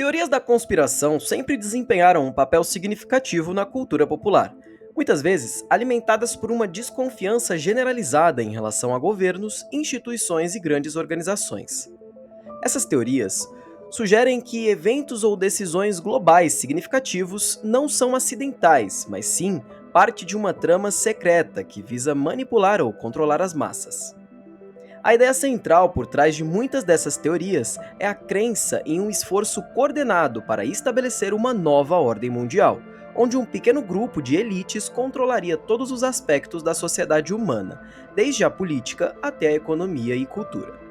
Teorias da conspiração sempre desempenharam um papel significativo na cultura popular, muitas vezes alimentadas por uma desconfiança generalizada em relação a governos, instituições e grandes organizações. Essas teorias sugerem que eventos ou decisões globais significativos não são acidentais, mas sim parte de uma trama secreta que visa manipular ou controlar as massas. A ideia central por trás de muitas dessas teorias é a crença em um esforço coordenado para estabelecer uma nova ordem mundial, onde um pequeno grupo de elites controlaria todos os aspectos da sociedade humana, desde a política até a economia e cultura.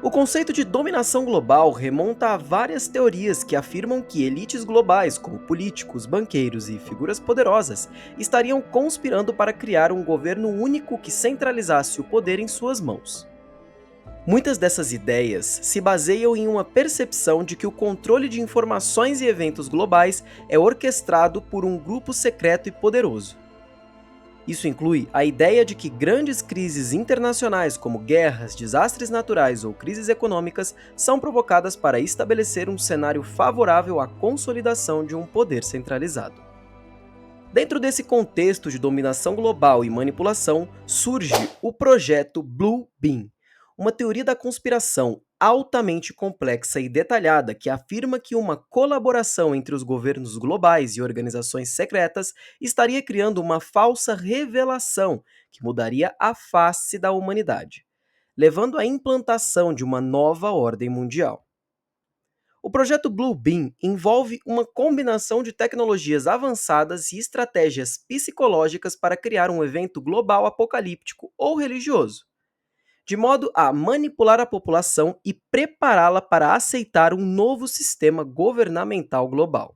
O conceito de dominação global remonta a várias teorias que afirmam que elites globais, como políticos, banqueiros e figuras poderosas, estariam conspirando para criar um governo único que centralizasse o poder em suas mãos. Muitas dessas ideias se baseiam em uma percepção de que o controle de informações e eventos globais é orquestrado por um grupo secreto e poderoso. Isso inclui a ideia de que grandes crises internacionais, como guerras, desastres naturais ou crises econômicas, são provocadas para estabelecer um cenário favorável à consolidação de um poder centralizado. Dentro desse contexto de dominação global e manipulação, surge o projeto Blue Beam, uma teoria da conspiração altamente complexa e detalhada que afirma que uma colaboração entre os governos globais e organizações secretas estaria criando uma falsa revelação que mudaria a face da humanidade, levando à implantação de uma nova ordem mundial. O projeto Blue Beam envolve uma combinação de tecnologias avançadas e estratégias psicológicas para criar um evento global apocalíptico ou religioso, de modo a manipular a população e prepará-la para aceitar um novo sistema governamental global.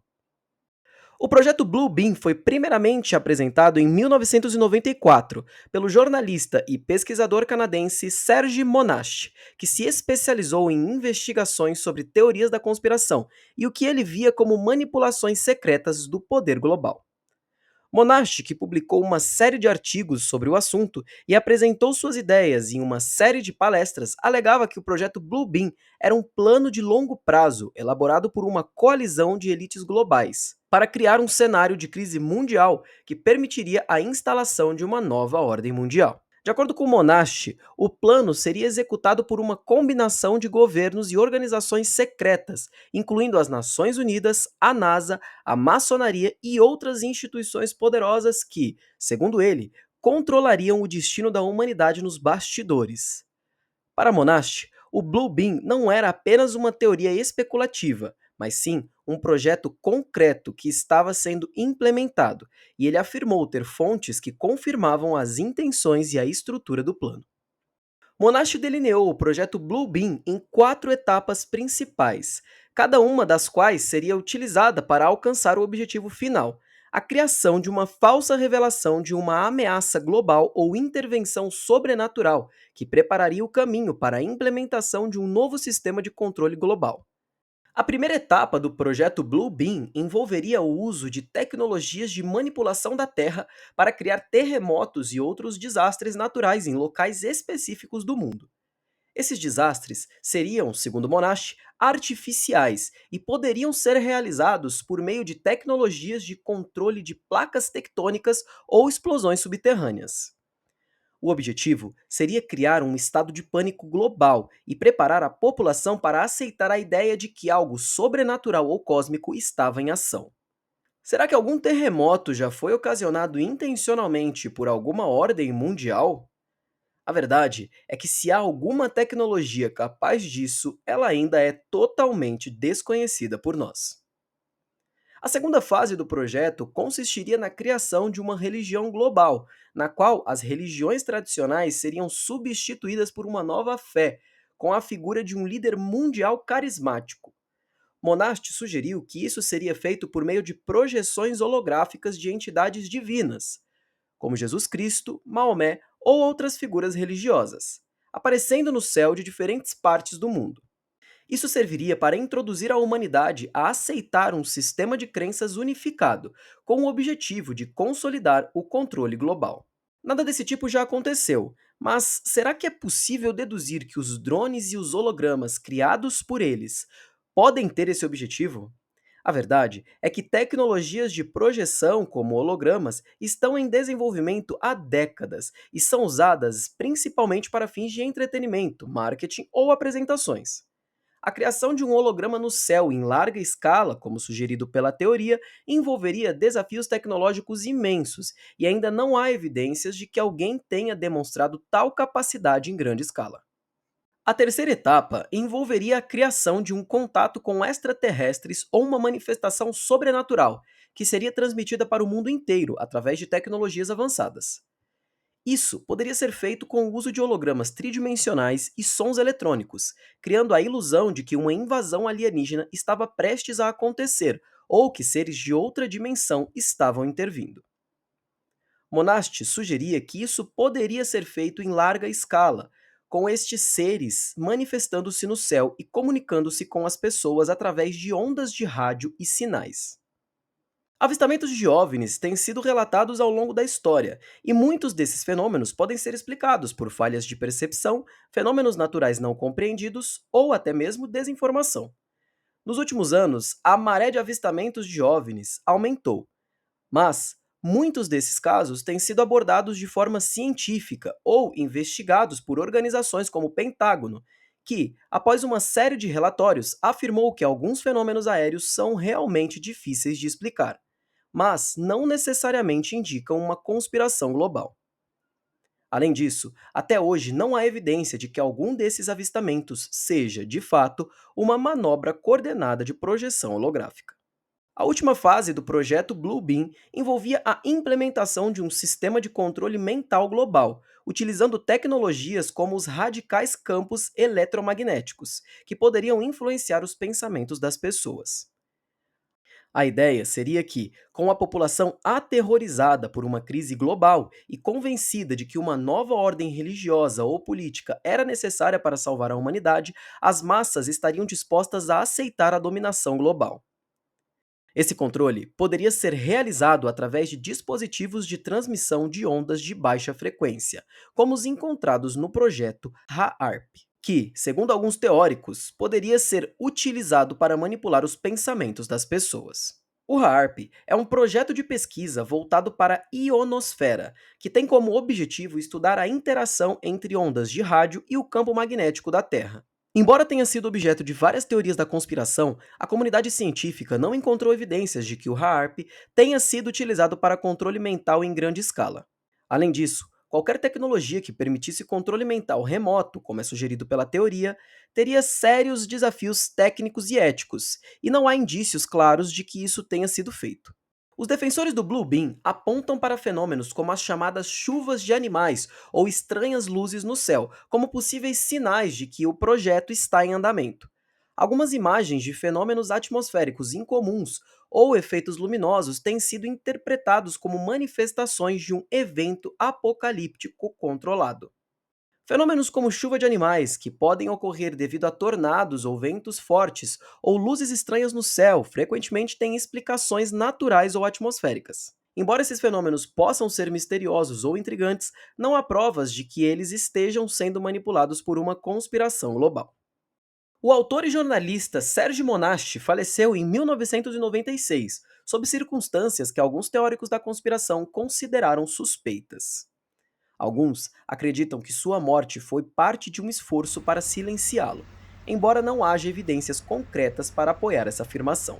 O projeto Blue Beam foi primeiramente apresentado em 1994 pelo jornalista e pesquisador canadense Serge Monash, que se especializou em investigações sobre teorias da conspiração e o que ele via como manipulações secretas do poder global. Monash, que publicou uma série de artigos sobre o assunto e apresentou suas ideias em uma série de palestras, alegava que o projeto Blue Beam era um plano de longo prazo elaborado por uma coalizão de elites globais para criar um cenário de crise mundial que permitiria a instalação de uma nova ordem mundial. De acordo com Monash, o plano seria executado por uma combinação de governos e organizações secretas, incluindo as Nações Unidas, a NASA, a maçonaria e outras instituições poderosas que, segundo ele, controlariam o destino da humanidade nos bastidores. Para Monash, o Blue Beam não era apenas uma teoria especulativa, mas sim um projeto concreto que estava sendo implementado, e ele afirmou ter fontes que confirmavam as intenções e a estrutura do plano. Monash delineou o projeto Blue Beam em 4 etapas principais, cada uma das quais seria utilizada para alcançar o objetivo final: a criação de uma falsa revelação de uma ameaça global ou intervenção sobrenatural que prepararia o caminho para a implementação de um novo sistema de controle global. A primeira etapa do projeto Blue Beam envolveria o uso de tecnologias de manipulação da Terra para criar terremotos e outros desastres naturais em locais específicos do mundo. Esses desastres seriam, segundo Monash, artificiais e poderiam ser realizados por meio de tecnologias de controle de placas tectônicas ou explosões subterrâneas. O objetivo seria criar um estado de pânico global e preparar a população para aceitar a ideia de que algo sobrenatural ou cósmico estava em ação. Será que algum terremoto já foi ocasionado intencionalmente por alguma ordem mundial? A verdade é que, se há alguma tecnologia capaz disso, ela ainda é totalmente desconhecida por nós. A segunda fase do projeto consistiria na criação de uma religião global, na qual as religiões tradicionais seriam substituídas por uma nova fé, com a figura de um líder mundial carismático. Monast sugeriu que isso seria feito por meio de projeções holográficas de entidades divinas, como Jesus Cristo, Maomé ou outras figuras religiosas, aparecendo no céu de diferentes partes do mundo. Isso serviria para introduzir a humanidade a aceitar um sistema de crenças unificado, com o objetivo de consolidar o controle global. Nada desse tipo já aconteceu, mas será que é possível deduzir que os drones e os hologramas criados por eles podem ter esse objetivo? A verdade é que tecnologias de projeção, como hologramas, estão em desenvolvimento há décadas e são usadas principalmente para fins de entretenimento, marketing ou apresentações. A criação de um holograma no céu em larga escala, como sugerido pela teoria, envolveria desafios tecnológicos imensos, e ainda não há evidências de que alguém tenha demonstrado tal capacidade em grande escala. A terceira etapa envolveria a criação de um contato com extraterrestres ou uma manifestação sobrenatural, que seria transmitida para o mundo inteiro através de tecnologias avançadas. Isso poderia ser feito com o uso de hologramas tridimensionais e sons eletrônicos, criando a ilusão de que uma invasão alienígena estava prestes a acontecer ou que seres de outra dimensão estavam intervindo. Monast sugeria que isso poderia ser feito em larga escala, com estes seres manifestando-se no céu e comunicando-se com as pessoas através de ondas de rádio e sinais. Avistamentos de OVNIs têm sido relatados ao longo da história, e muitos desses fenômenos podem ser explicados por falhas de percepção, fenômenos naturais não compreendidos ou até mesmo desinformação. Nos últimos anos, a maré de avistamentos de OVNIs aumentou, mas muitos desses casos têm sido abordados de forma científica ou investigados por organizações como o Pentágono, que, após uma série de relatórios, afirmou que alguns fenômenos aéreos são realmente difíceis de explicar, mas não necessariamente indicam uma conspiração global. Além disso, até hoje não há evidência de que algum desses avistamentos seja, de fato, uma manobra coordenada de projeção holográfica. A última fase do projeto Bluebeam envolvia a implementação de um sistema de controle mental global, utilizando tecnologias como os radicais campos eletromagnéticos, que poderiam influenciar os pensamentos das pessoas. A ideia seria que, com a população aterrorizada por uma crise global e convencida de que uma nova ordem religiosa ou política era necessária para salvar a humanidade, as massas estariam dispostas a aceitar a dominação global. Esse controle poderia ser realizado através de dispositivos de transmissão de ondas de baixa frequência, como os encontrados no projeto HAARP, que, segundo alguns teóricos, poderia ser utilizado para manipular os pensamentos das pessoas. O HAARP é um projeto de pesquisa voltado para a ionosfera, que tem como objetivo estudar a interação entre ondas de rádio e o campo magnético da Terra. Embora tenha sido objeto de várias teorias da conspiração, a comunidade científica não encontrou evidências de que o HAARP tenha sido utilizado para controle mental em grande escala. Além disso, qualquer tecnologia que permitisse controle mental remoto, como é sugerido pela teoria, teria sérios desafios técnicos e éticos, e não há indícios claros de que isso tenha sido feito. Os defensores do Blue Beam apontam para fenômenos como as chamadas chuvas de animais ou estranhas luzes no céu, como possíveis sinais de que o projeto está em andamento. Algumas imagens de fenômenos atmosféricos incomuns ou efeitos luminosos têm sido interpretados como manifestações de um evento apocalíptico controlado. Fenômenos como chuva de animais, que podem ocorrer devido a tornados ou ventos fortes, ou luzes estranhas no céu, frequentemente têm explicações naturais ou atmosféricas. Embora esses fenômenos possam ser misteriosos ou intrigantes, não há provas de que eles estejam sendo manipulados por uma conspiração global. O autor e jornalista Serge Monast faleceu em 1996, sob circunstâncias que alguns teóricos da conspiração consideraram suspeitas. Alguns acreditam que sua morte foi parte de um esforço para silenciá-lo, embora não haja evidências concretas para apoiar essa afirmação.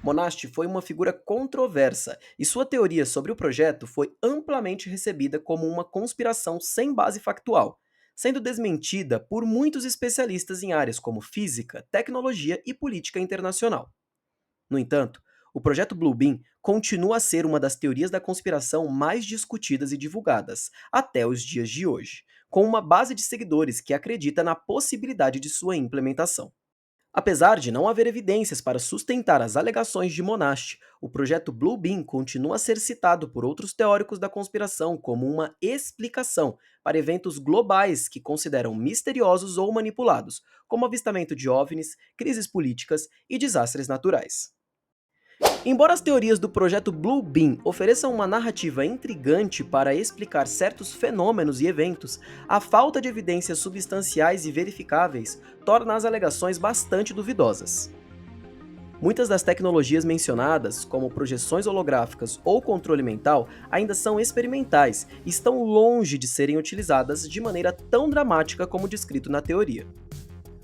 Monast foi uma figura controversa e sua teoria sobre o projeto foi amplamente recebida como uma conspiração sem base factual, sendo desmentida por muitos especialistas em áreas como física, tecnologia e política internacional. No entanto, o projeto Bluebeam continua a ser uma das teorias da conspiração mais discutidas e divulgadas, até os dias de hoje, com uma base de seguidores que acredita na possibilidade de sua implementação. Apesar de não haver evidências para sustentar as alegações de Monast, o projeto Bluebeam continua a ser citado por outros teóricos da conspiração como uma explicação para eventos globais que consideram misteriosos ou manipulados, como avistamento de OVNIs, crises políticas e desastres naturais. Embora as teorias do projeto Bluebeam ofereçam uma narrativa intrigante para explicar certos fenômenos e eventos, a falta de evidências substanciais e verificáveis torna as alegações bastante duvidosas. Muitas das tecnologias mencionadas, como projeções holográficas ou controle mental, ainda são experimentais e estão longe de serem utilizadas de maneira tão dramática como descrito na teoria.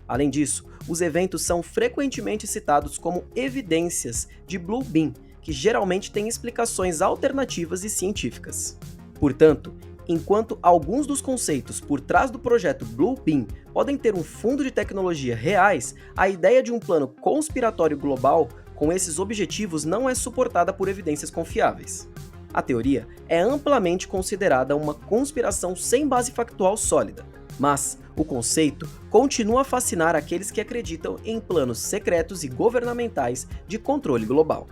Além disso, os eventos são frequentemente citados como evidências de Blue Beam, que geralmente têm explicações alternativas e científicas. Portanto, enquanto alguns dos conceitos por trás do projeto Blue Beam podem ter um fundo de tecnologia reais, a ideia de um plano conspiratório global com esses objetivos não é suportada por evidências confiáveis. A teoria é amplamente considerada uma conspiração sem base factual sólida, mas o conceito continua a fascinar aqueles que acreditam em planos secretos e governamentais de controle global.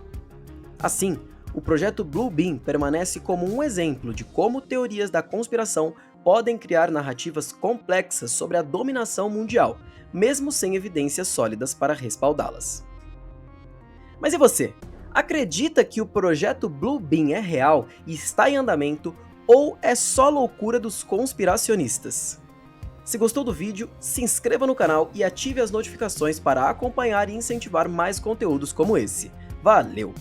Assim, o projeto Blue Beam permanece como um exemplo de como teorias da conspiração podem criar narrativas complexas sobre a dominação mundial, mesmo sem evidências sólidas para respaldá-las. Mas e você? Acredita que o projeto Blue Beam é real e está em andamento, ou é só loucura dos conspiracionistas? Se gostou do vídeo, se inscreva no canal e ative as notificações para acompanhar e incentivar mais conteúdos como esse. Valeu!